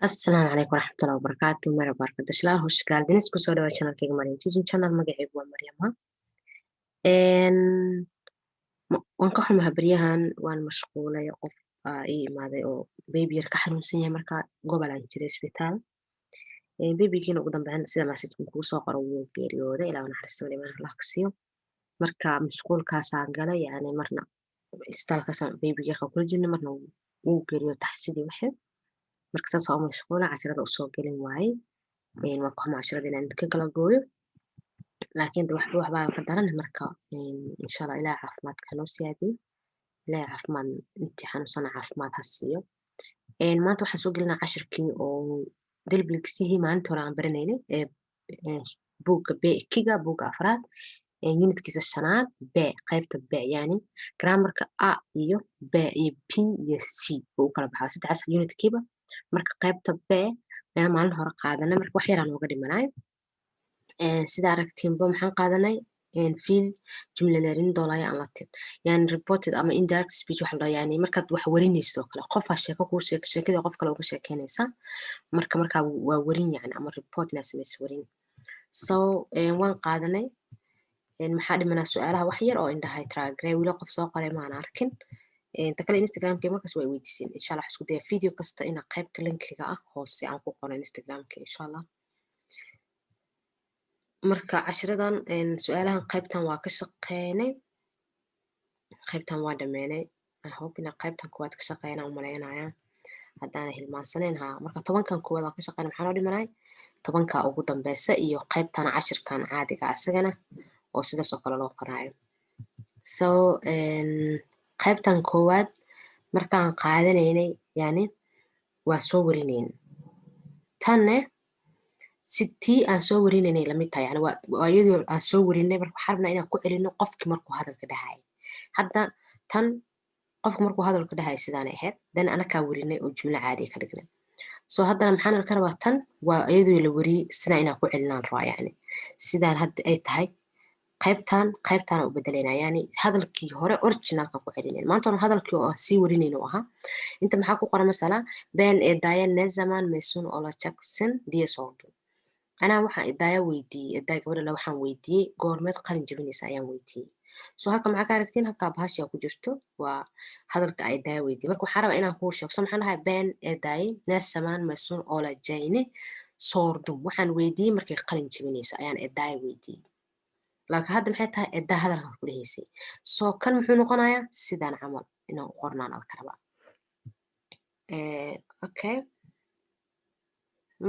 Asalaamu calaykum waraxmatullahi wabarakaatu marhaba arkadaşlar hoş geldiniz kusoo dhawaad channelkayga Maryam Teaching Channel magacaygu waa Maryama waan ka xumahay baryahan waan mashquulay qof ii imaaday oo baby yar ka xanuunsan yahay marka gobol aan jiray isbitaal babygiina ugu dambeyn sida message kugu soo qoro wuu geeriyooday ilaa naxariisto liman Allah ka siiyo marka mashquulkaasaan galay yani marna isbitaalkaasaan babyga yarka kula jirnay marna wuu geeriyooday taxsidii wixii marka saas oo mashquula casharada usoo gelin waaye waan ku xumaa casharada inaan ka kala gooyo laakiin waxbaa ka daran marka insha Allah ilaahay caafimaadka hanoo siyaadiyo ilaahay caafimaad intii xanuunsana caafimaad ha siiyo maanta waxaan soo gelinaa cashirkii oo dalbilgisihii maalinta hore aan baranaynay buugga kiga buugga afraad unitkiisa shanaad b qaybta b yani grammarka a iyo b iyo p iyo c buu u kala baxaa saddexdaas unitkiiba marka qaybta b ayaan maalin hore qaadanay marka wax yaraan nooga dhimanayo sida aragtiinba maxaan qaadanay fiil jumlaleerin doolaya aan latin yani reported ama indirect speech waxa la yani markaad wax warinayso kale qofaa sheeko kuu sheekadii qof kale uga sheekeynaysaa marka waa warin yani ama report inaa samaysa warin so waan qaadanay maxaa dhimanaa su-aalaha wax yar oo indhahay tragre wilo qof soo qoray maan arkin ta kale instagramka markaas waa weydiiseen insha allah isku daya video kasta ina qaybta linkiga ah hoose aan ku qoran instagramka insha allah marka cashiradan su-aalahan qaybtan waa ka shaqeynay qaybtan waa dhameynay I hope ina qaybtan koowaad ka shaqeynaa umaleynaya haddaana hilmaansanayn ha marka tobankan koowaad aan ka shaqeynay maxaa noo dhimanay tobanka ugu dambeysa iyo qaybtana cashirkan caadiga asagana oo sidaas oo kale loo qoraayo so qaybtan koowaad markaan qaadanaynay yani waa soo warinayn tanne si tii aan soo warinaynay lamid tahay yani waa iyadoo aan soo warinay marka waxaan rabnaa inaan ku celino qofkii markuu hadalka dhahay hadda tan qofku markuu hadalka dhahay sidaanay ahayd dan anakaa warinay oo jumlo caadiya ka dhignay so haddana maxaan ka rabaa tan waa iyadoo la wariyey sidaa inaan ku celinaan rabaa yani sidaan hadda ay tahay qaybtaan u bedelayna yani hadalkii hore originalkan ku celinayn maanta hadalkii oo sii warinayno ahaa inta maxaa ku qoran masala ben edaya ne zaman mesun olacaksın diye sordum anaa waxaan edaya weydiiyey edaya gabadha waxaan weydiiyey goormeed qalin jabinaysa ayaan weydiiyey so halka maxaa ka aragtiin halkaa bahashiyaa ku jirto waa hadalka a edaya weydiiyey marka waxaa rabaa inaan kuu sheego so maxaan dhahay ben edaye ne zaman mesun olacayni sordum waxaan weydiiyey markay qalin jabinayso ayaan edaya weydiiyey laakiin hadda maxay tahay edaa hadalkan ku dhahaysay soo kan muxuu noqonayaa sidaan camal inaan u qornaan alka rabaa okay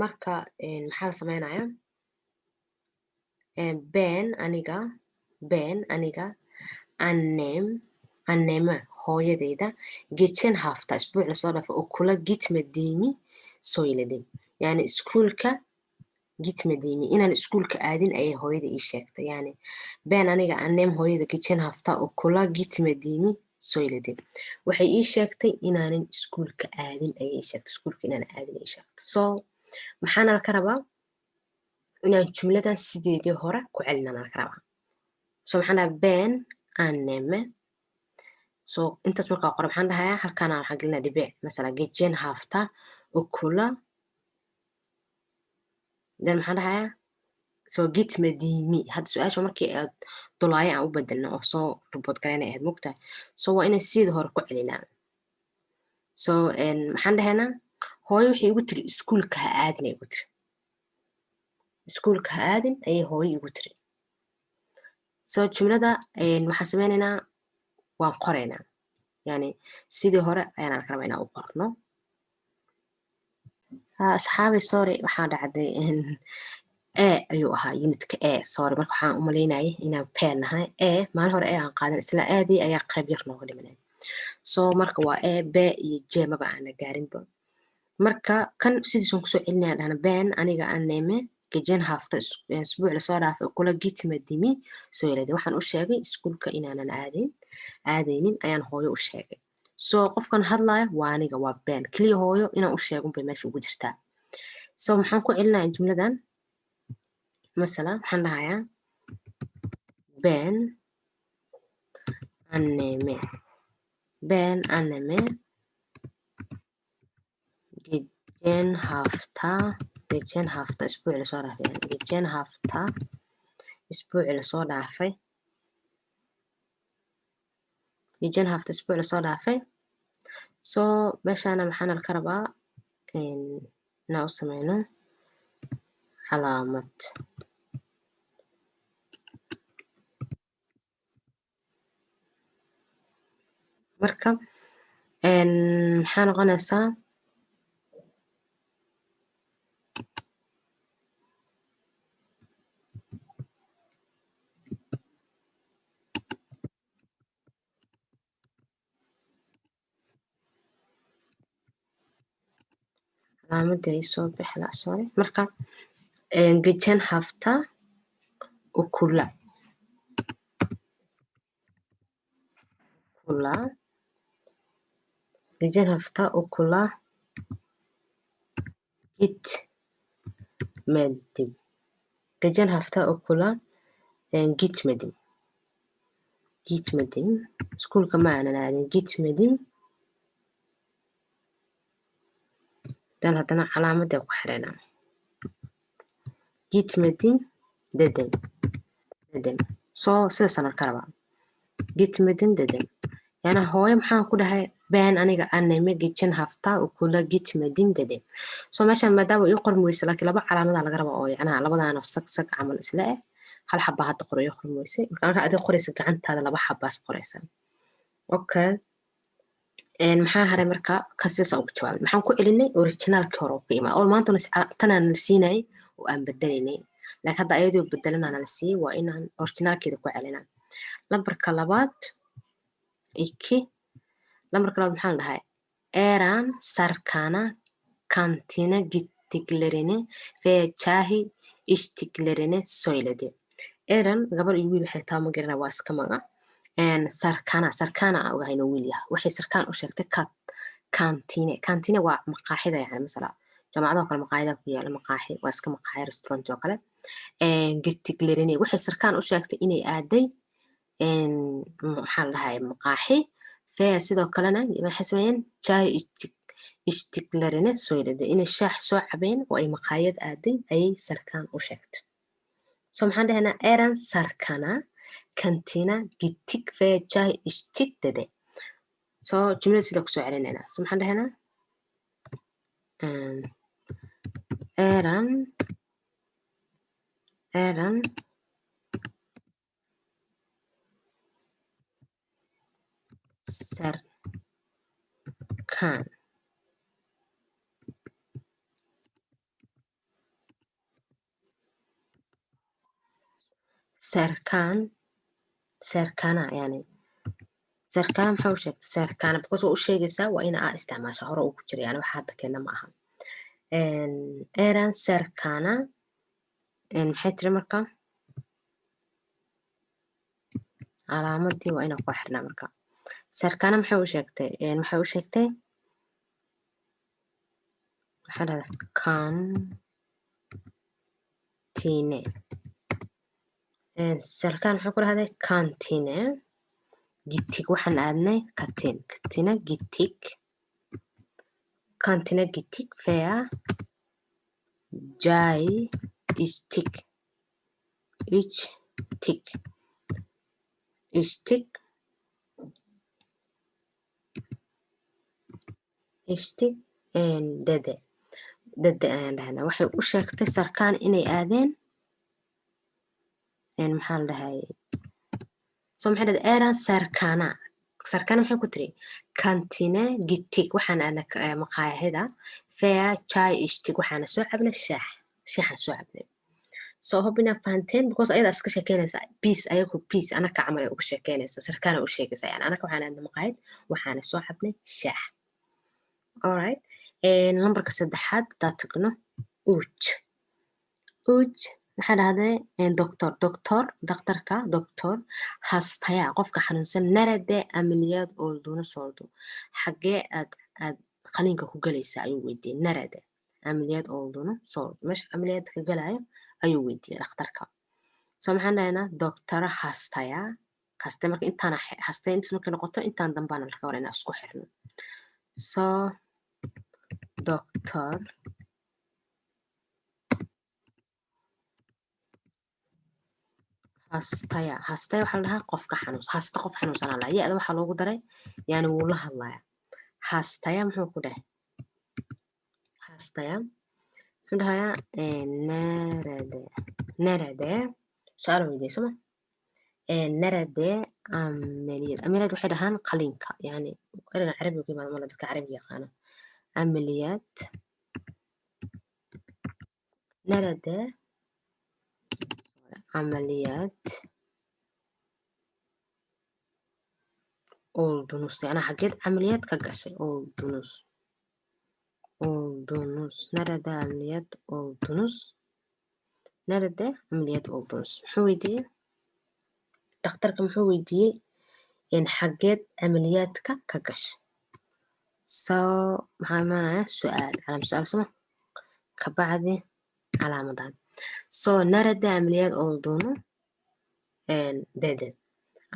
marka maxaa la sameynaya ben aniga anneme hooyadeyda geçen hafta isbuuc lasoo dhaafay okula gitmediimi söyledim yani iskuulka gitmediimi inaan iskuulka aadin ayay hooyada ii sheegtay yani ben aniga annem hooyada geçen hafta okula gitmediimi söyledim waxay ii sheegtay inaanan iskuulka aadin ayay ii sheegtay iskuulka inaan aadin ayay sheegtay so maxaana laka rabaa inaan jumladan sideedii hore ku celinana laka rabaa so maxaan dhahaa ben anneme so intaas markaa qora maxaan dhahayaa halkaana waxaan gelinaa dhibic masala geçen hafta okula dan maxaan dhahayaa soo gitmediimi hadda su-aasha markii aad dolaayo aan u bedelno oo soo rubood galeyna ahayd mogtahay so waa inay sidii hore ku celinaa so maxaan dhahaynaa hooyo waxay igu tiri iskuulka ha aadin ay igu tiri iskuulka ha aadin ayay hooyo igu tiri so jumlada waxaan sameynaynaa waan qoraynaa yani sidii hore ayaan arka rabaa inaan u qorno asxaabi sorry waxaa dhacday ayuu ahaa unitka sorry marka waxaan umaleynayay inaan pen nahay maalin hore aan qaadan isla aadii ayaa qayb yar nooga dhimanay so marka waa b iyo j maba aana gaarinba marka kan sidiisun kusoo celinaya dhahna ben aniga anneme gejen hafta isbuuc lasoo dhaafay kula gitmadimi soo yelada waxaan u sheegay iskuulka inaanan aadaynin ayaan hooyo u sheegay so qofkan hadlaya waa aniga waa ben keliya hooyo inaan u sheegun bay meesha ugu jirtaa so maxaan ku celinaya jumladan masala waxaan dhahayaa ben anneme gejeen hafta isbuuci lasoo dhaafay gejeen hafta isbuuci lasoo dhaafay gejeen hafta isbuuci lasoo dhaafay soo meeshaana maxaana ka rabaa inaan u sameyno calaamad marka maxaa noqonaysaa calaamadii ay soo bixla sorry marka gejeen hafta ukula gejeen hafta ukula gitmedim gejeen hafta ukula gitmedim iskuulka ma aanan aadin gitmedim dan haddana calaamadii ku xirayna gitmedim dedem soo sidaasaan ka rabaa gitmedim dedem yana hooyo maxaan ku dhahay been aniga anime gejeen hafta ukula gitmedim dedem soo meeshaan maadaama ii qormi weyse laakiin laba calaamadaa laga raba oo yacnaha labadaano sag camal isla hal xabaa hadda qoro ii qormi weyse marka adiga qoraysa gacantaada laba xabaas qoraysa okay maxaa haray marka kasiisa ugu jawaabay maxaan ku celinay originaalkii hore ka imaa oo maantana tanaan la siinayay oo aan bedelaynay laakiin hadda ayadoo bedelanana la siiyey waa inaan originaalkeeda ku celinaa lambarka labaad lambarka labaad maxaa la dhahay eran sarkana kantina gittiklerine ve chahi ishtiklerine söyledi eran gabar iyo wiil waxay taa ma garanaa waa iska magac sarkana aan ogahayno wiil yaha waxay sarkaan u sheegtay kantine waa maqaaxida yani masala jaamacadoo kale maqaayada ku yaala maqaaxi waa iska maqaaxi restaurant oo kale gittiklerine waxay sarkaan u sheegtay inay aaday maxaa la dhahay maqaaxi fee sidoo kalena waxay sameeyeen jaay ishtiklarine soylade inay shaax soo cabeen oo ay maqaayad aaday ayay sarkaan u sheegtay so maxaan dhahaynaa eran sarkana kantina gittik fee jaay ishtik dede so jumlada sida kusoo celinaynaa so maxaan dhahaynaa eran sarkan sarkana yani sarkana maxaa u sheegtay sarkana because waa u sheegaysaa waa ina aa isticmaasha hore uu ku jira yani waxa hadda keena ma aha eran sarkana maxay tiri marka calaamadii waa inaan ku xirnaa marka sarkana maxay u sheegtay waxay u sheegtay maxaa dhahda kantine sarkaan maxaa ku dhahday kantine gittig waxaan aadnay katina gittig fea jai istik dede ayaan dhahnaa waxay u sheegtay sarkaan inay aadeen maxaa la dhahay so maxay dhahday eran sarkana maxay ku tiri kantine gittig waxaan aadnay maqaaxida fea chai ishtig waxaana soo cabnay shaaxaan soo cabnay so hope inaa fahanteen because ayadaa iska sheekeynaysa peace ayagu peace anaka camal ay uga sheekeynaysa sarkaana u sheegaysa yani anaka waxaan aadnay maqaayid waxaana soo cabnay shaax alright lambarka saddexaad hadaa tagno uj maxaa dhahday doctor hastaya qofka xanuunsan narade amaliyad olduna sordo xagee aad qaliinka ku galaysa ayuu weydiiyey narade amaliyad olduna sordo meesha amaliyada ka galayo ayuu weydiiyey dhakhtarka so maxaan dhahaynaa doctor hastaya marka intaana hastaya intaas markay noqoto intaan dambaana laga wara inaa isku xirno so doctor hastaya waxaa la dhahaa qofka xanuunsan hasta qof xanuunsanaa la ya-da waxaa loogu daray yani wuu la hadlaya hastaya muxuu ku dheh hastaya muxuu dhahayaa nerede su-aal weydiye soma nerede ameliyad waxay dhahaan qalinka yani ereyga carabiga ku yimaada mala dadka carabiga yaqaana ameliyad nerede ameliyad oldunus yani xageed ameliyad ka gashay oldunus nerede ameliyad oldunus nerede ameliyad oldunus muxuu weydiiyey dhakhtarka muxuu weydiiyey xageed amaliyaadka ka gashay maxaa imaanaya su-aal calaam su-aal soma kabacdi calaamadan nerede ameliyad olduğunu dedi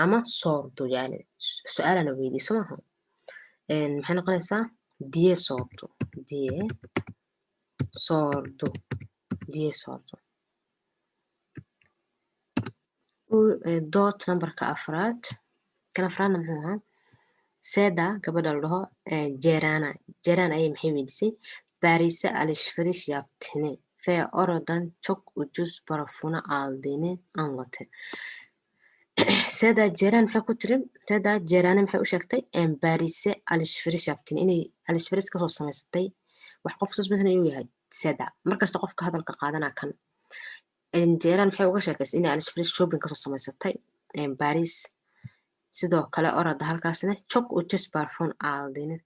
ama sordu yani su-aalana weydiye somaha maxay noqonaysaa diye sordu dood numberka afraad kan afraadna muxuu ahaa seda gabadha la dhaho jeran ayay maxay weydiisay Paris'e alışveriş yaptığını ve oradan çok ucuz parfümü aldığını anlattı. Seda Ceren maxay ku tiri Seda Ceren'e maxay u sheegtay Paris'e alışveriş yaptığını inay alışveriş kasoo samaysatay wax qof susmaysan ayuu yahay Seda markasta qofka hadalka qaadana kan Ceren maxay uga sheekaysay inay alışveriş shopping kasoo samaysatay Paris sidoo kale orada halkaasna çok ucuz parfüm aldığını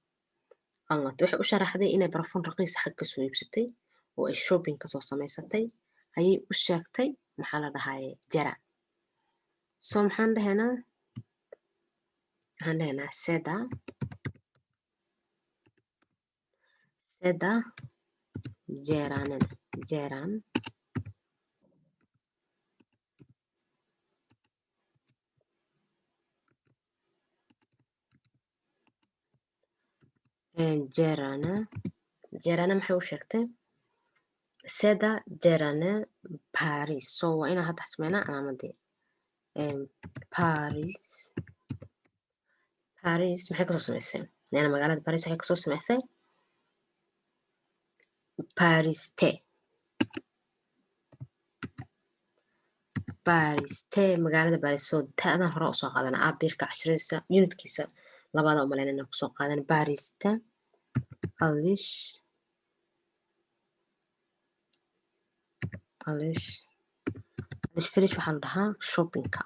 anlattay waxay u sharaxday inay barfuun raqiis xag kasoo iibsatay oo ay shopping kasoo samaysatay ayay u sheegtay maxaa la dhahaye jara maxaan dhahaynaa seda jeran jerana maxay u sheegtay seda jerane paris waa inaa hadda xasmeynaa calaamadii paris maxay kasoo samaysay yani magaalada paris waxay kasoo samaysay bariste magaalada baris ta'dan hore usoo qaadana abirka cashiradiisa unitkiisa labada umaleyn inaan kusoo qaadan bariste alishfirish waxaa la dhahaa shoppingka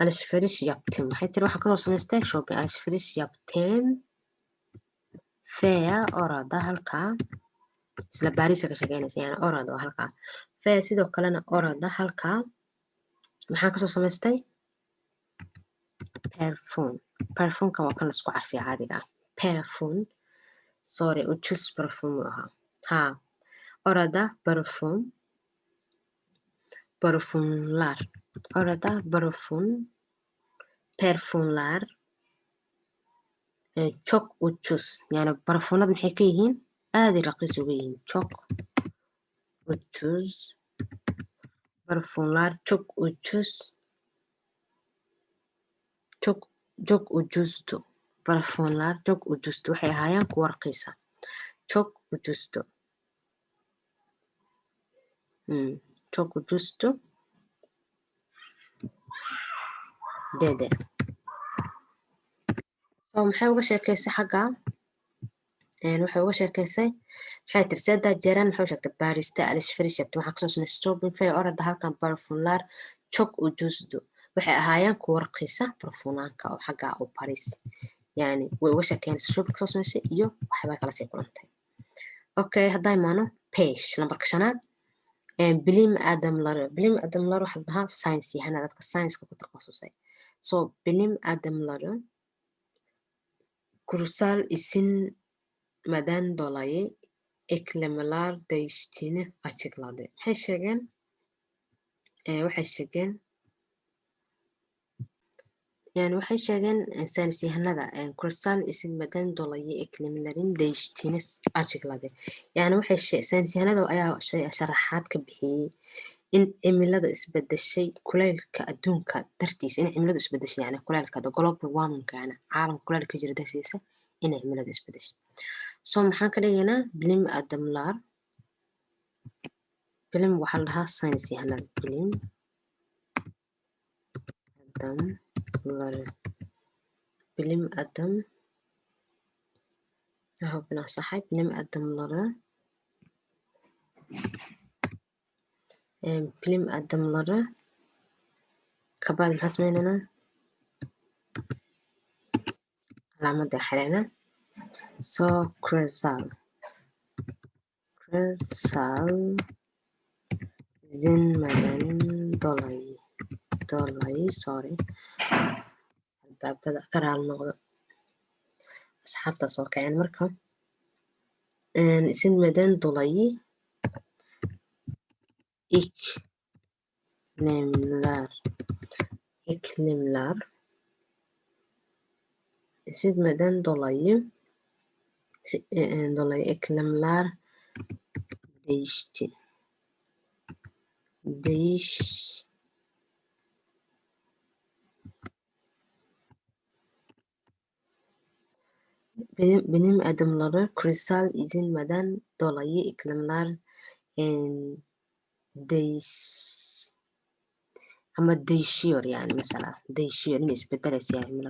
alishfirish yaptim waxay tiri waxaa kasoo samaystay shopping alishfirish yaptim fea orada halkaa isla baarisa ka sheekeynaysa yani orada waa halkaa fea sidoo kalena orada halkaa maxaa kasoo samaystay perfumka waa kan laisku carfiya caadiga perfum sorry ujus perfum ahaa ha orada perfumlar orada perfumlar çok ucuz yani barfuunada maxay ka yihiin aaday raqiis uga yihiin çok ucuz barfuunlar çok ucuzdu barfuunlar çok ucuzdu waxay ahaayeen kuwa raqiisa çok ucuzdu çok ucuzdu dede maxay uga sheekaysay xagga waxay uga sheekaysay maxay tiri seda jeran maxay u sheegtay bariste alishfirish yaptay waxaa kasoo samaysay shopping fay orada halkan barfuunlar çok ucuzdu waxay ahaayeen kuwa raqiisa barfuunaanka oo xagga oo paris yani way uga sheekeynaysa shopping kasoo samaysay iyo waxbaa kala sii kulantay okay haddaa imaano page lambarka shanaad bilim adamlar waxaa la dhahaa science yahana dadka science-ka ku takhasusay bilim adamları kursal isinmeden dolayı eklemeler değiştiğini açıkladı. Waxay sheegeen Yani waxay sheegeen saynis yahanada kursal isilmadan dolayı iklimlerin değiştiğini açıkladı. Yani waxay saynis yahanada ayaa sharaxaad ka bixiyey in cimilada isbedeshay kulaylka adduunka dartiisa in cimiladu isbedeshay yani kulaylka global warming yani caalamka kulaylka jira dartiisa inay cimilada isbedeshay. So maxaan ka dhigaynaa bilim adamlar bilim waxaa la dhahaa saynis yahanada bilim adamlar bilim adam ربنا صحيح bilim adamları bilim adamları kabacdi maxaa sameynaynaa calaamada xirana so crystal zinmadan dolayı sorry albaabada ka raali noqdo asxaabta soo kaceen marka zinmadan dolayı iklimler zinmadan dolayı iklimler değişti benim adımları küresel izlenmeden dolayı iklimler ama değişiyor yani mesela değişiyor yine isbedelesi yani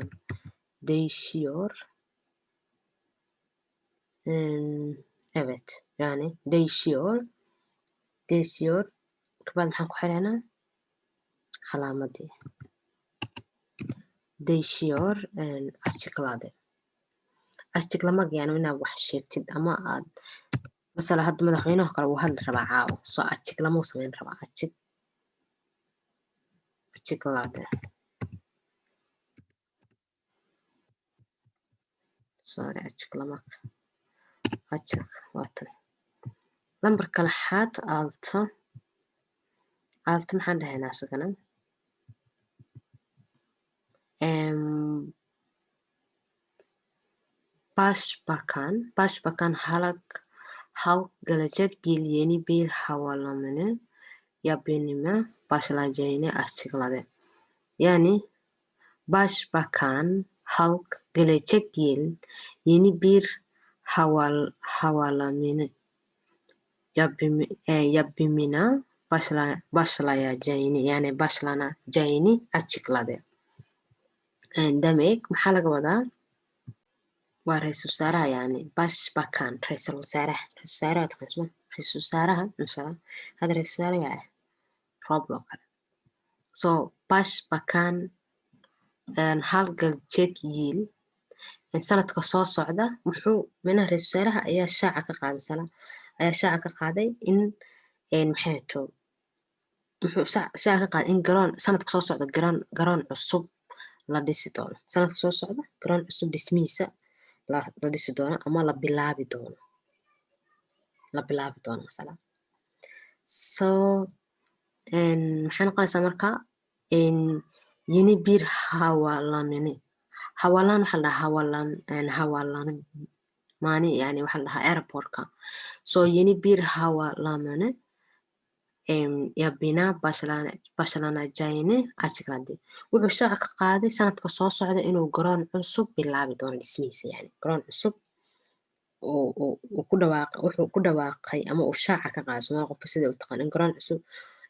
değişiyor evet yani değişiyor kabacdi maxaan ku xiraynaa calaamadii değişiyor açıklamak yani inaad wax sheegtid ama aad masala hadda madaxweynaha kale wuu hadli rabaa caawa soo açıklama u samayn rabaa açıkladı sorry açıklamak açık waatan lambarka lixaad aalto maxaan dhahaynaa isagana Başbakan halk gelecek yıl yeni bir havaalanını yapımına başlayacağını açıkladı. Yani Başbakan halk gelecek yıl yeni bir havaalanını yapımına başlanacağını açıkladı. Demek maxaa laga wadaa waa ra-iisul wasaaraha yani başbakan ra-iisul wasaaraha taqaanaa ra-iisul wasaaraha masala hada ra-iisul wasaaraha ah roob loo kale so başbakan hal gelecek yıl sanadka soo socda muxuu minaha ra-iisul wasaaraha ayaa shaaca ka qaaday masala ayaa shaaca ka qaaday in maxay to muxuu shaaca ka qaaday in sanadka soo socda garoon cusub la dhisi doono sanadka soo socda garoon cusub dhismihiisa la dhisi doono ama la bilaabi doono masala so maxay noqonaysaa marka yeni bir havaalanını havaalan waxaa la dhahaa havaalanın maani yani waxaa la dhahaa airportka so yeni bir havaalanını yapına başlanacağını açıkladı wuxuu shaaca ka qaaday sanadka soo socda inuu garoon cusub bilaabi doono dhismihiisa yani garoon cusub wuxuu ku dhawaaqay ama uu shaaca ka qaaday somaali qofka sida u taqaan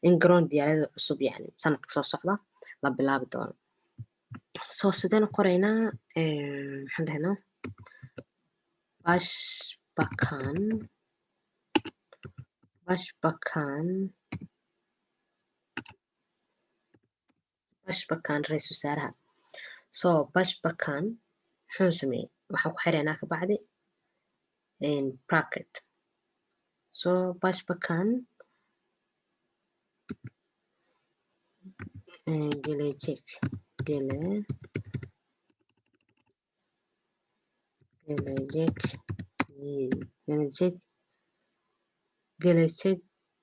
in garoon diyaarada cusub yani sanadka soo socda la bilaabi doono so sideen qoraynaa maxaan dhahnaa başbakan ra-iisul wasaaraha so başbakan muxuu sameeyey waxaan ku xiraynaa kabacdi bracket so başbakan gelecek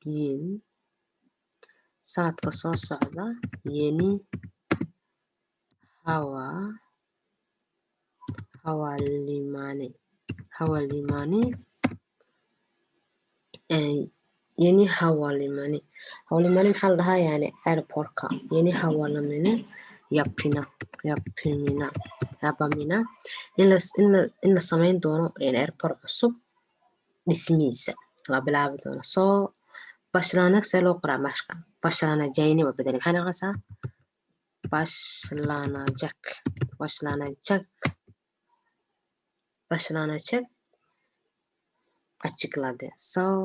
yıl sanadka soo socda yeni hawalimani hawalimani yani hawalimani maxaa la dhahaa yani airportka yani hawalamine yapimina in la samayn doono airport cusub dhismihiisa la bilaabi doono soo bashlaanag see loo qoraa marka bashlaanajayni waa bedeli maxay noqonaysaa bashlaanajak ajiglade soo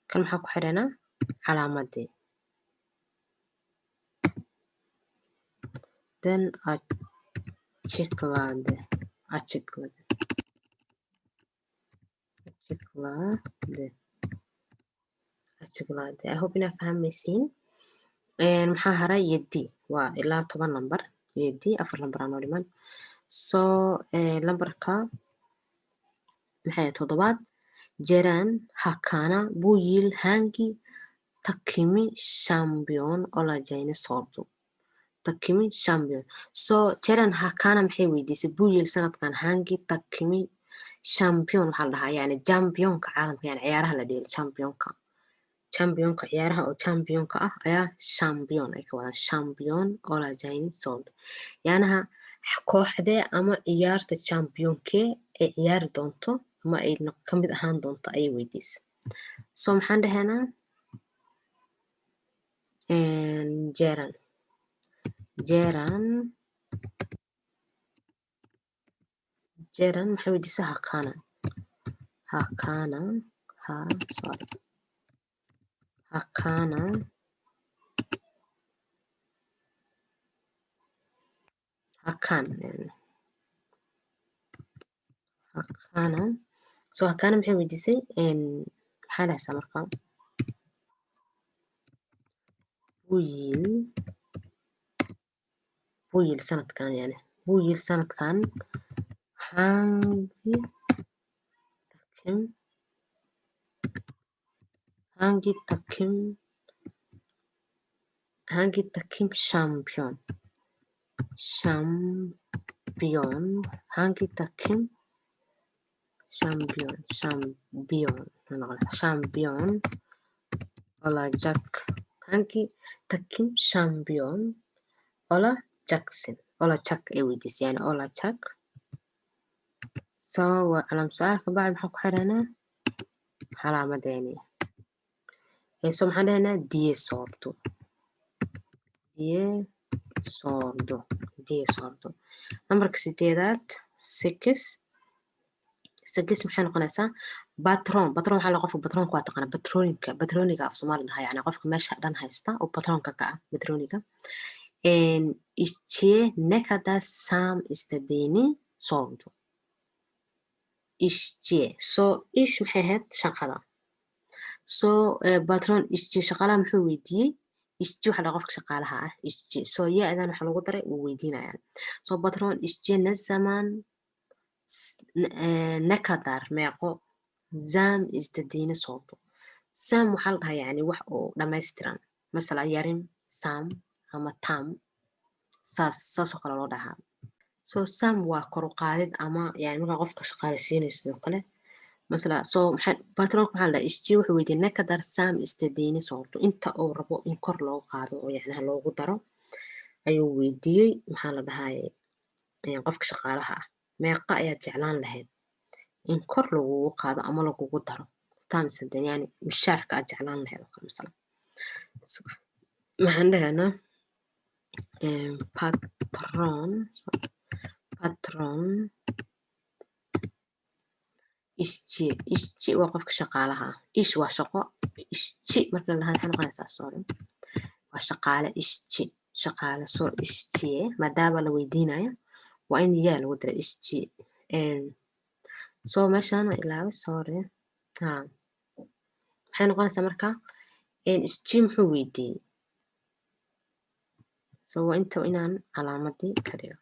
kan maxaa ku xidhanaa calaamadii then ajiglade I hope inaa fahmaysiin maxaa haray yedi waa ilaa 10 lambar yedi 4 lambar aan oo dhiman soo lambarka maxay 7 Jeran hakana bu yil hangi takimi champion olajayni sordu takimi champion soo Jeran hakana maxay weydiisay bu yil sanadkan hangi takimi champion waxaa la dhahaa yani championka caalamka yani ciyaaraha la dheelo championka ciyaaraha oo championka ah ayaa champion ay ka wadaan champion olajayni sordu yaanaha kooxdee ama ciyaarta championkee ay ciyaari doonto ama ay ka mid ahaan doonto ayay weydiisay soo maxaan dhahaynaa jeran maxay weydiisay hakana soo hakana maxay weydiisay maxaa dhahaysaa marka buyil sanadkan yani buyil sanadkan hangi takim champion hangi takim champion olajak hangi takim champion olajak ay weydiisay yani olajak soo waa calaam su-aal ka bacdi maxaa ku xiranaa calaamadeeni soo maxaan dhahaynaa diye soordo nambarka 8aad sikis maxay noqonaysaa batron waxaa la qofka batronka waa taqaana batroniga af Soomaali dhahaa yani qofka meesha dhan haysta oo patronka ka ah batroniga ishchie nekada sam istadeni sordo ishchie soo ish maxay ahayd shaqada soo patron ishchie shaqalaha muxuu weydiiyey ishchie waxaa la qofka shaqaalaha ah ishchie soo ya-dan waxa lagu daray wuu weydiinayaan soo patron ishchie nazaman nekadar meeqo zam istadeni sordo sam waxaa la dhahaa yani wax oo dhammaystiran masala yarin sam ama tam saasoo kale loo dhahaa soo sam waa kor u qaadid ama yani markaa qofka shaqaaleysiinayso sidoo kale masala soo patronka maxaa la dhahaa ishchie wuxuu weydiiyey nekadar sam istadeni sordo inta uu rabo in kor loogu qaado oo yani loogu daro ayuu weydiiyey maxaa la dhahaye qofka shaqaalaha ah meeqa ayaad jeclaan lahayd in kor lagugu qaado ama lagugu daro stamsden yani mishaarka aad jeclaan lahayd oo kale masala maxaan dhahaynaa patron ishchi waa qofka shaqaalaha ah ish waa shaqo ishchi markii la dhahaa maxay noqonaysaa sorry waa shaqaale ishchi shaqaale soo ishchie maadaama la weydiinayo waa in yaa lagu dara ishchi soo meeshaana ilaawe sorry maxay noqonaysaa marka ishchi muxuu weydiiyey soo waa inta inaan calaamadii ka dhigo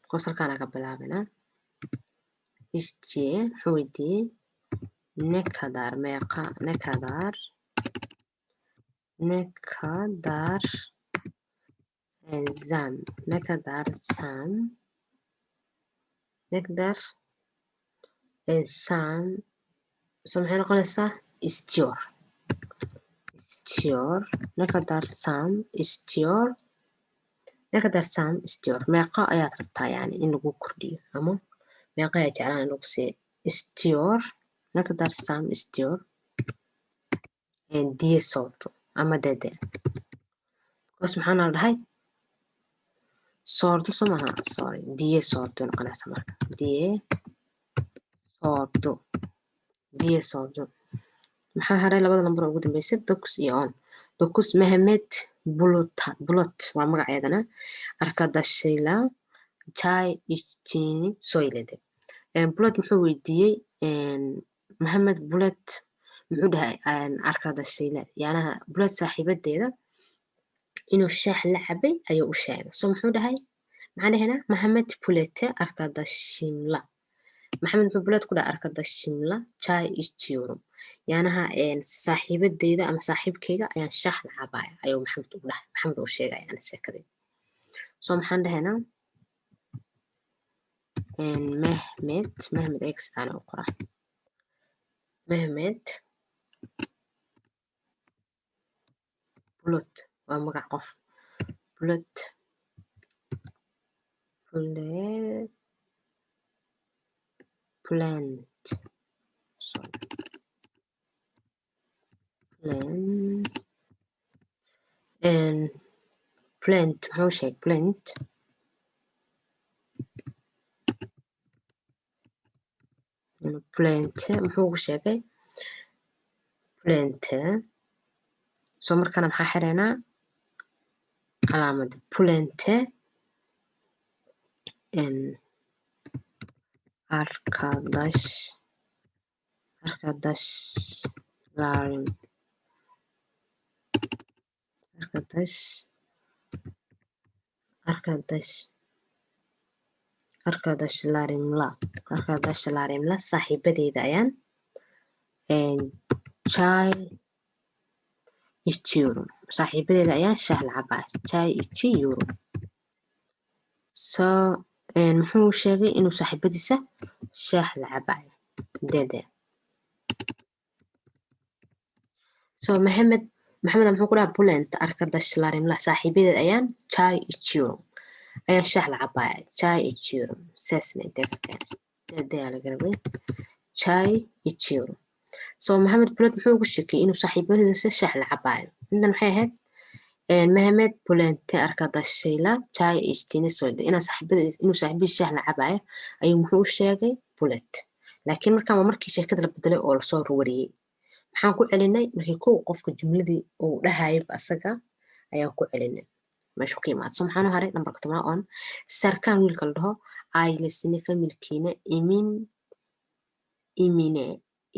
because halkaana ka bilaabina ishchie muxuu weydiiyey nekadar meeqa nekadar زام نقدر سام نقدر سام سمحي نقولها استيور نقدر سام استيور نقدر سام استيور meeqa ayaad rabtaa yani in lagu kordhiyo ama meeqa ayaa jeclaan in lagu siiyo استيور نقدر سام استيور diye sorto ama dede bas maxaana la dhahay soorto soo maha sorry diye sorto noqonaysa marka diye sorto maxaa haray labada lambar ugu dambeysay dokus iyo on dokus Mehmet bulut waa magaceedana arkadaşıyla çay içtiğini söyledi bulut muxuu weydiiyey Mehmet bulut muxuu dhahay arkadaşıyla yanaha bulut saaxiibadeeda inuu shaah la cabay ayuu u sheegay so muxuu dhahay macnaheena Mehmet bulut'e arkadaşımla maxamed muxuu buleed ku dhaha arkadaşımla chai içiyorum yanaha saaxiibadeyda ama saaxiibkeyga ayaan shaah la cabaya ayuu maxamed u dhahay maxamed uu sheegaya yani sheekadeeda so maxaan dhahaynaa Mehmet eegstaana u qoraa Mehmet bulut waa magac qof bulut plant sorry plant muxuu sheeg plant muxuu ku sheegay plant so markana maxaa xireynaa calaamada plant arkadaşlarımla saaxiibadeyda ayaan chai içiyorum saaxiibadeyda ayaan shaah la cabaya chai içiyorum so muxuu sheegay inuu saaxiibadiisa shaah la cabayo dede so maxamed muxuu ku dhaha bulant arkadaşlarımla saaxiibadeed ayaan chai içiyorum ayaan shaah la cabaya chai içiyorum saasna dede aa laga rabay chai içiyorum so maxamed bulant muxuu ugu sheekay inuu saaxiibadiisa shaah la cabayo intan maxay ahayd Mehmet Bulent'e arkadaşıyla çay içtiğini söyledi. Inuu saaxiibadiis shaah la cabayo ayuu muxuu u sheegay Bulet laakiin markaan waa markii sheekada la bedelay oo lasoo wariyey maxaan ku celinay markii kow qofka jumladii uu dhahayba asaga ayaan ku celinay meeshu ka imaad so maxaan u haray nambarka 10 on sarkaan wiilka la dhaho ailesini familkiina imine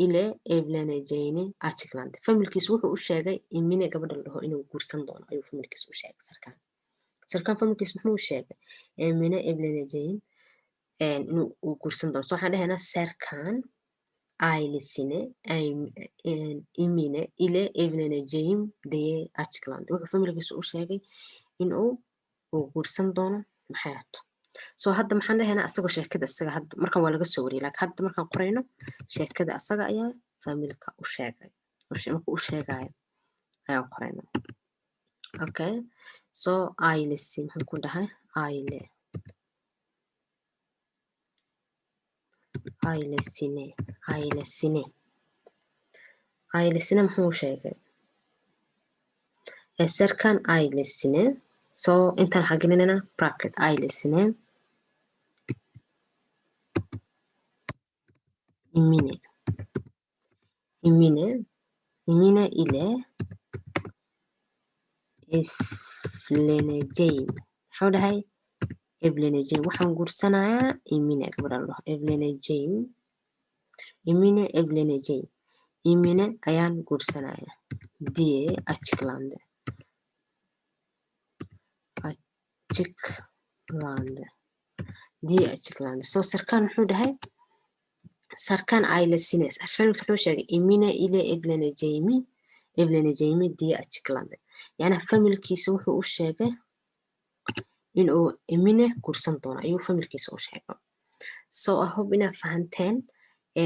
ile evleneceğini açıklandı. Familkiisu wuxuu u sheegay Emine gabadha la dhaho inuu guursan doono ayuu familkiisu u sheegay sarkaan familkiisu muxuu u sheegay Emine evleneceğin inuu guursan doono so waxaan dhahaynaa sarkaan ailesine Emine ile evleneceğim diye açıklandı. Wuxuu familkiisu u sheegay inuu guursan doono maxay hato so hadda maxaan dhahaynaa asagoo sheekada isaga hadda markan waa laga soo wariyay laakiin hadda markaan qorayno sheekada asaga ayaa familka u sheegay markuu u sheegayo ayaan qorayna okay so ailesi maxaan ku dhahay ailesine muxuu sheegay serkan ailesine so intaan waxaa gelinaynaa bracket ailesine Emine ile evleneceğim muxuu dhahay evleneceğim waxaan guursanayaa Emine gabadha la dhaho Emine ayaan guursanayaa diye açıklandı so sarkaan muxuu dhahay sarkaan ailesine wuxuu sheegay Emine ile evleneceğimi diye açıklandı yani familkiisa wuxuu u sheegay inuu Emine guursan doono ayuu familkiisa u sheegay. So I hope inaad fahanteen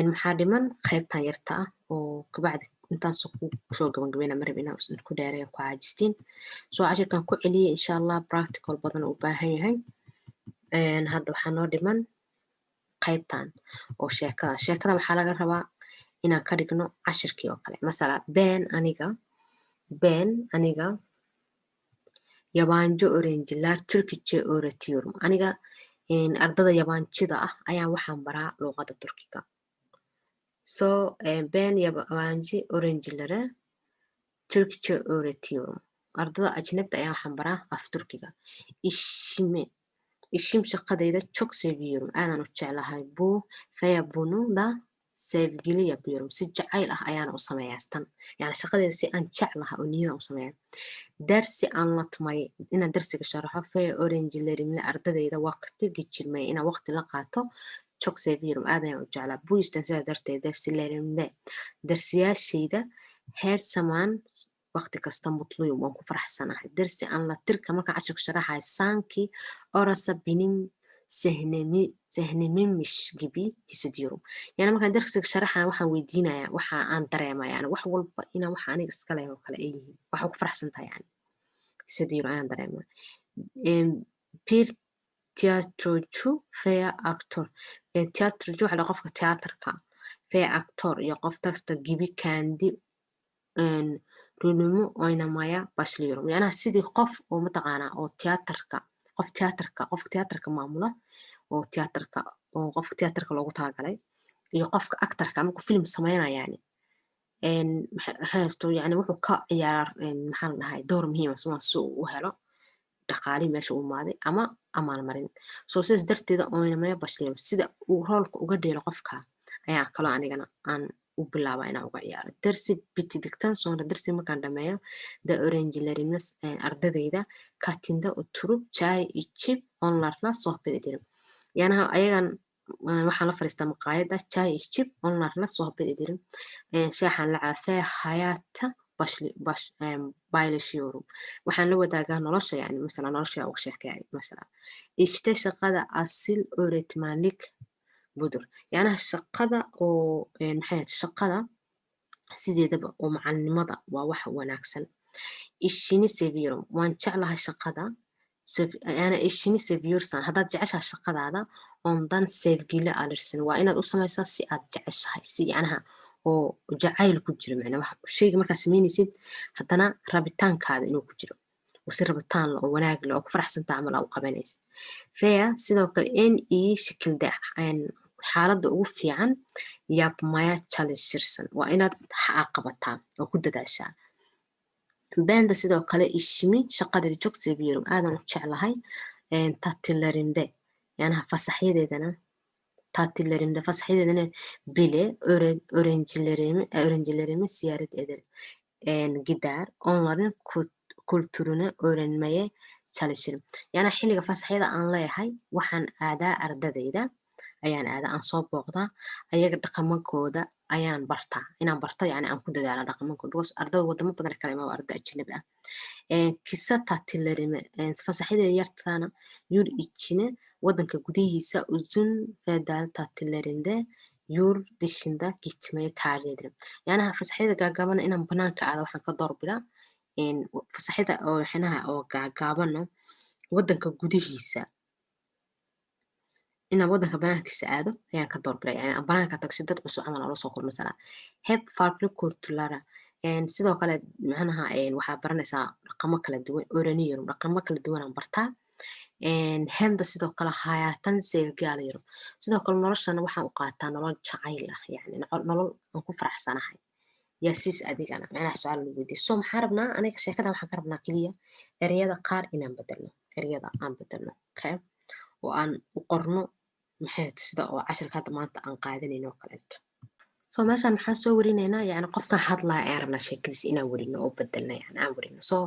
maxaa dhiman qaybtan yarta ah oo kabacdi intaas ku soo gabagabeyna marab inaan ku dheereeyo ku caajistiin. So cashirkan ku celiyay insha Allah practical badan u baahan yahay. Hadda waxaa noo dhiman qaybtan oo sheekada waxaa laga rabaa inaan ka dhigno cashirkii oo kale. Masala ben aniga yabaanjo oranjilar Turkice öğretiyorum. Aniga ardada yabaanjida ah ayaan waxaan baraa luqada Turkiga. So ben yabaanji öğrencilere Türkçe öğretiyorum. Ardada ajnabda ayaan waxaan baraa af Turkiga. İşim shaqadayda çok seviyorum. Aadan u jeclahay bunu da sevgili yapıyorum. Si jacayl ah ayaan u sameeyaastan. Yani shaqadayda si aan jeclahay oo niyadan u sameeyaa. Dersi anlatmayı, inaan dersiga sharaxo öğrencilerimle ardadayda waqti geçirmeyi, inaan waqti la qaato çok seviyorum. Aad ayaan u jeclaa. Bu yüzden sidaas darteed dersilerimde, dersiyaashayda her zaman waqti kasta mutluyum, waan ku faraxsanahay. Dersi anlatırka markaan cashirka sharaxayo sanki orası benim zihniminmiş gibi hissediyorum. Yani markaan dersiga sharaxayo waxaan weydiinayaa waxa aan dareemaya, yani wax walba inaan waxa aniga iska leh oo kale ay yihiin. Waxaa ku faraxsantahay yani. Hissediyorum ayaan dareemaa. Bir tiyatrocu veya aktör. Tiyatrocu waxa la qofka tiyaatarka veya aktör iyo qof dadka gibi kendi rolümü oynamaya başlıyorum. Yani sidii qof oo mataqaanaa oo qofka tiyaatarka maamula oo qofka tiyaatarka loogu talagalay iyo qofka actorka markuu film sameynaya yani haysto yani wuxuu ka ciyaaraa maxaa la dhahay door muhiim ah si uu u helo dhaqaalihi meesha u imaaday ama amaalmarin. So sidaas darteeda oynamaya başlıyorum. Sida uu roolka uga dheelo qofka ayaa kaloo anigana aan u bilaabaa inaan uga ciyaaro. Dersi bitidikten sonra dersi markaan dhameeyo da öğrencilerimle ardadayda katinde oturup çay içip onlarla sohbet ederim. Yani ayagan waxaan la fadhiistaa maqaayada çay içip onlarla sohbet ederim. Shaaxaan la caafee hayata paylaşıyorum. Waxaan la wadaagaa nolosha yani mesela nolosha uga sheekaya mesela. İşte shaqada asil öğretmenlik budur. Yani shaqada oo maxay shaqada sideedaba oo macalinimada waa wax wanaagsan. İşini seviyorum. Waan jeclahay shaqada. Yani işini seviyorsan haddaad jeceshahay shaqadaada ondan sevgili alırsın. Waa inaad u samaysaa si aad jeceshahay. Si yacnaha oo jacayl ku jiro macnaa shayga markaad samaynaysid haddana rabitaankaada inuu ku jiro. oo si rabitaan leh oo wanaag leh oo ku faraxsantahay camal aa u qabanaysid. Veya sidoo kale in iyi şekilde xaaladda ugu fiican yapmaya çalışırsın. Waa inaad qabataa oo ku dadaashaa. Ben de sidoo kale işimi shaqadayda çok seviyorum. Aadan u jeclahay tatillerimde yani fasaxyadeedana bile öğrencilerimi ziyaret ederim. Gider onların kültürünü öğrenmeye çalışırım. Yani xilliga fasaxyada aan leeyahay waxaan aadaa ardadayda ayaan aadaa aan soo booqdaa ayaga dhaqamakooda ayaan bartaa inaan barto yani aan ku dadaala dhaqamankooda because ardada wadamo badan kale imaa arda ajnabi ah. Kisa tatillerimi fasaxyadeeda yartaana yur içine wadanka gudihiisa uzun federal tatillerinde yurt dışında gitmeyi tercih ederim. Yani fasaxyada gaagabana inaan banaanka aado waxaan ka doorbidaa fasaxyada oo xinaha oo gaagaabana wadanka gudihiisa inaan wadanka banaankiisa aado ayaan ka doorbidaya yani aan banaanka tago si dad cusub camal oola soo kulmo masalan heb farklı kültürlere sidoo kale macnaha waxaa baranaysaa dhaqamo kala duwan öğreniyorum dhaqamo kala duwan aan bartaa hem de sidoo kale hayatan sevgi alıyorum sidoo kale noloshana waxaan u qaataa nolol jacayl ah yani nolol aan ku faraxsanahay yaa siis adigana macnaha su-aal lagu weydiiyo so maxaan rabnaa aniga sheekada waxaan ka rabnaa keliya ereyada qaar inaan bedelno ereyada aan bedelno okay oo aan u qorno maxay sida oo cashirka hadda maanta aan qaadanayno oo kaleeto so meeshaan maxaan soo warinaynaa yani qofkan hadlaya ayaan rabnaa sheekadiisa inaan werino oo bedelna yani aan werino so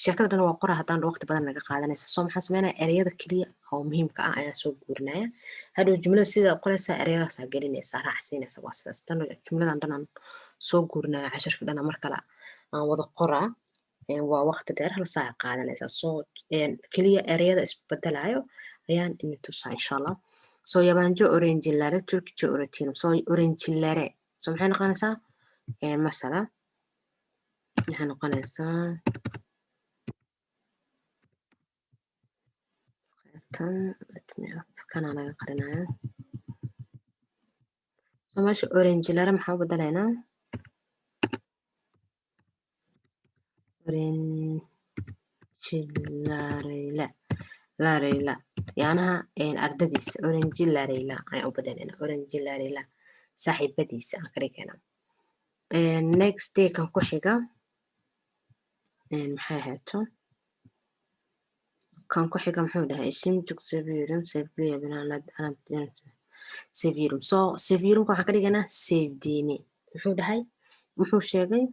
sheekada dhan waa qora haddaan waqti badan naga qaadanaysa so maxaan sameynaya ereyada keliya oo muhiimka ah ayaan soo guurinaya hadhow jumlada sida qoraysaa ereyadaasaa gelinaysaa raacsiinaysa waa sidaas tan jumladan dhan aan soo guurinaya cashirka dhana mar kale aan wada qoraa waa waqti dheer hal saaca qaadanaysa soo keliya ereyada isbedelayo ayaan ini tusaa insha allah soo yabaanjo oranjilare turkijo orotinum soo oranjilare soo maxay noqonaysaa masala waxay noqonaysaa tan kanaa laga qarinaya soo meesha oranjilare maxaa u bedelaynaa oranjilareyla lareyla yacnaha ardadiisa oranjilareyla ayaan u bedelayna oranjilareyla saaxiibadiisa aan ka dhigayna next day kan ku xiga maxay hayto kan ku xiga muxuu dhahay ishimjuk sevirum sevgliya binanad anad sevirum soo sevirumka waxaan ka dhiganaa sevdini muxuu dhahay muxuu sheegay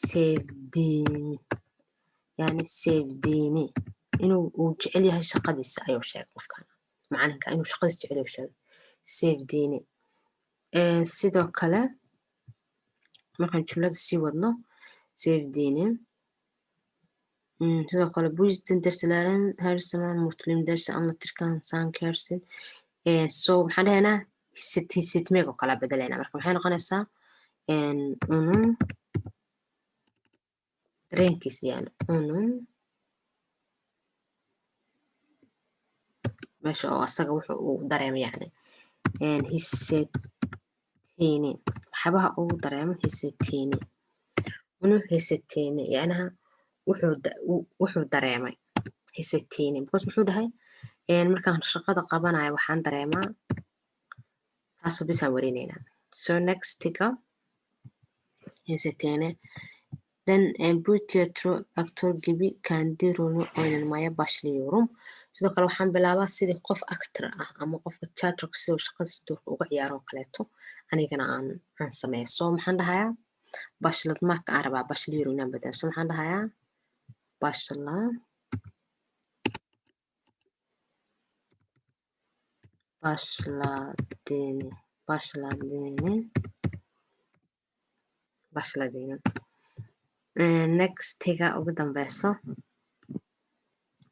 sevdini yani sevdini inuu uu jecel yahay shaqadiisa ayuu sheegay qofkan macalinka inuu shaqadiisa jecel yahay sheegay sevdini sidoo kale markaan jumlada sii wadno sevdini sidoo kale buistin dersilaren her zaman muslim dersi anlatırken sankersin so maxaan dhahaynaa hisitmeeg oo kala bedelayna marka maxay noqonaysaa unun dareenkiisa yani unun meesha oo asaga wuxuu uu dareemo yani hisetini waxyaabaha uu dareemo hisetini unun hisetini yacnaha wuxuu dareemay hisetini because muxuu dhahay markaan shaqada qabanayo waxaan dareemaa taasoo bisaan warinaynaa so nextiga hisetini then bu tiyatro actor gibi kendi rolünü oynamaya başlıyorum sidoo kale waxaan bilaabaa sidii qof actor ah ama qofka teatrka siduu shaqadiisa doorka uga ciyaaro oo kaleeto anigana aan sameeyo so maxaan dhahayaa başlatmak aan rabaa başlıyorum inaan bedelo so maxaan dhahayaa başladığını nextiga ugu dambeyso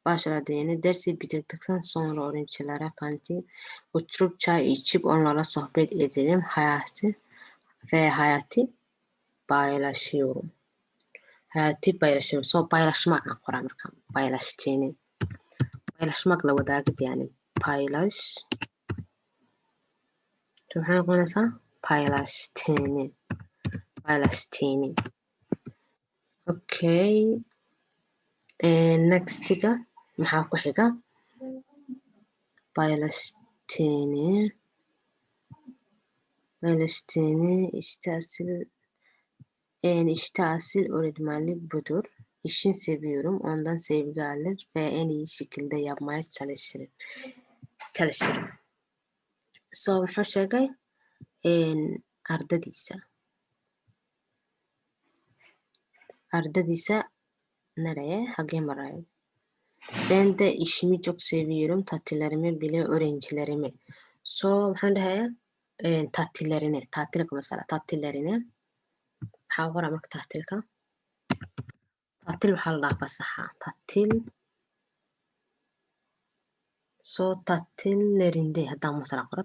başladığını dersi bitirdikten sonra öğrencilere kantin oturup çay içip onlarla sohbet edelim hayatı paylaşıyorum so paylaşmak aan qoraa marka paylaştığını paylaşmakla wadaagid yani maxay noqonaysaa paylaştığını okay nextiga maxaa ku xiga paylaştığını işte asil öğretmenlik budur işin seviyorum ondan sevgi alır ve en iyi şekilde yapmaya çalışırım so muxuu sheegay ardadiisa nereye hagee marayo ben de işimi çok seviyorum tatillerimi bile öğrencilerimi so maxaan dhahayaa tatilka masala tatillerini maxaa qoraa marka tatil waxaa la dhahaa fasaxa tatil so tatillerinde haddaan masala qoro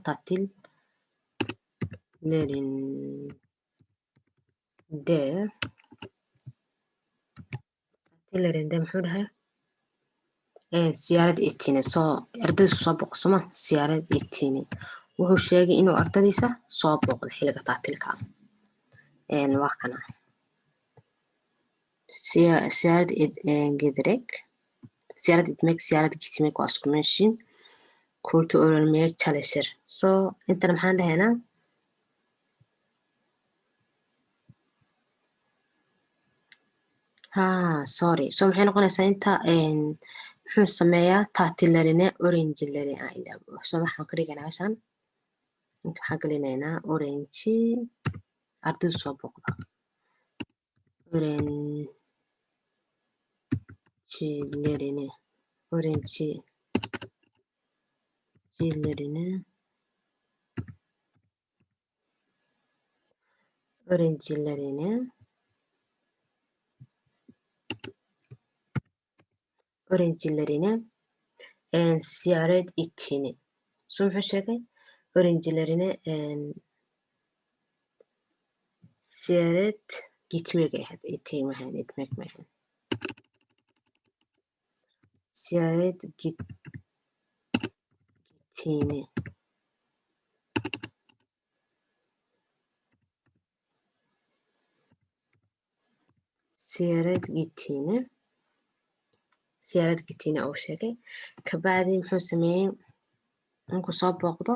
tatillerinde muxuu dhahay siyaarad etini soo ardadiisa soo booqsama siyaarad etini wuxuu sheegay inuu ardadiisa soo booqdo xiliga taatilka waa kana siyaarad etmek siyaarad gitmek waa isku meeshin kurtu öğrenmeye çalışır so intana maxaan dhahaynaa sorry so maxay noqonaysaa inta muxuu sameeyaa taatilarine orangeları so waxaan ka dhiganaa meeshaan inta waxaan gelinaynaa orange ardaydu soo booqda orangelerine orange'lerine ziyaret ettiğini. Sonra muxuu sheegay orange'lerine ziyaret gitmek ahayd ettiğim ahayn etmek ma ahayn ziyaret gittiğini ziyaret gittiğini uu sheegay kabacdi muxuu sameeyey markuu soo booqdo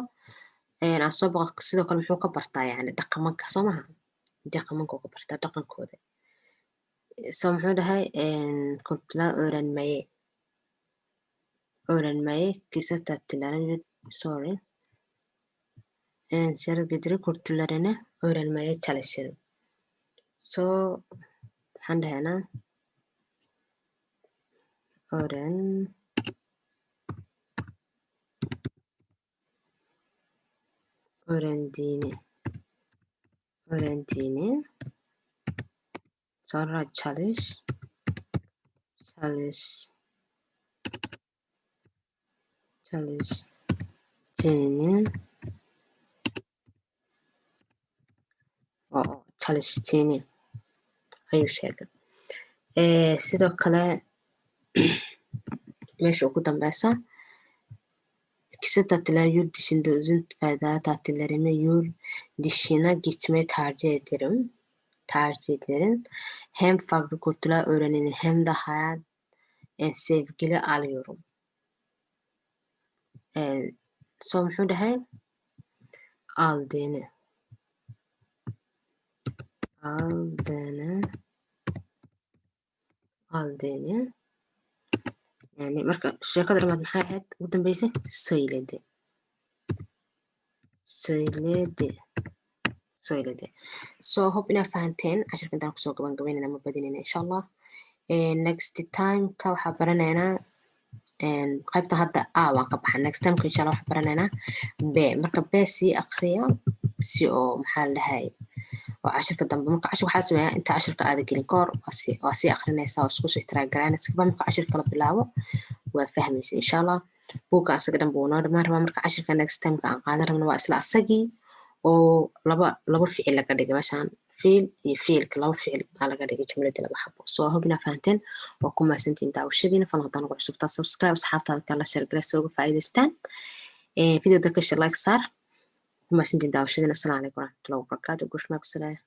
aan soo booqdo sidoo kale muxuu ka bartaa yani dhaqamanka soo maha dhaqamankuu ka bartaa dhaqankooda so muxuu dhahay kuntilaa öğrenmeyi kısa tatillerin sorry ziyaret getiri kültürlerini öğrenmeye çalışırım so waxaan dhahaynaa öğrendiğini sonra çalıştığını ayuu sheegay sidoo kale meesha ugu dambeysa kısa tatiller yurt dışında uzun faydalı tatillerime yurt dışına gitmeyi tercih ederim. Hem farklı kültürler öğrenirim hem de hayat sevgili alıyorum. So muxuu dhahay aldığını yani marka sheekada dhamaad maxay ahayd ugu dambeysay söyledi so hope inaa fahanteen cashirka intaan kusoo gabagabeynayna ma badinayna insha allah next timeka waxaa baranaynaa qaybta hadda waan ka baxa next timeka insha allah waxaa baranaynaa b marka b sii aqriya si oo maxaa la dhahay oo cashirka dambe marka cashir waxaa sameeyaa inta cashirka aada gelin kahor waa sii aqrinaysaa oo isku sii tiraagaraynaysa kaba marka cashirka la bilaabo waa fahmaysa insha allah buugga asaga dhan buu noo dhamaan rabaa marka cashirka next timeka aan qaadan rabna waa isla asagii oo laba ficil laga dhigay meeshaan fiil iyo fiilka laba ficil aa laga dhigay jumladii laba xabo soo hope inaa fahanteen waa ku mahadsantihiin daawashadiina falan haddaan ugu cusubtaa subscribe asxaabtaada kala share garee soo uga faa'iidaystaan videoda kasha like saar ku mahadsantihiin daawashadiina assalaamu calaykum waraxmatullahi wabarakaatu gushmaak salaaya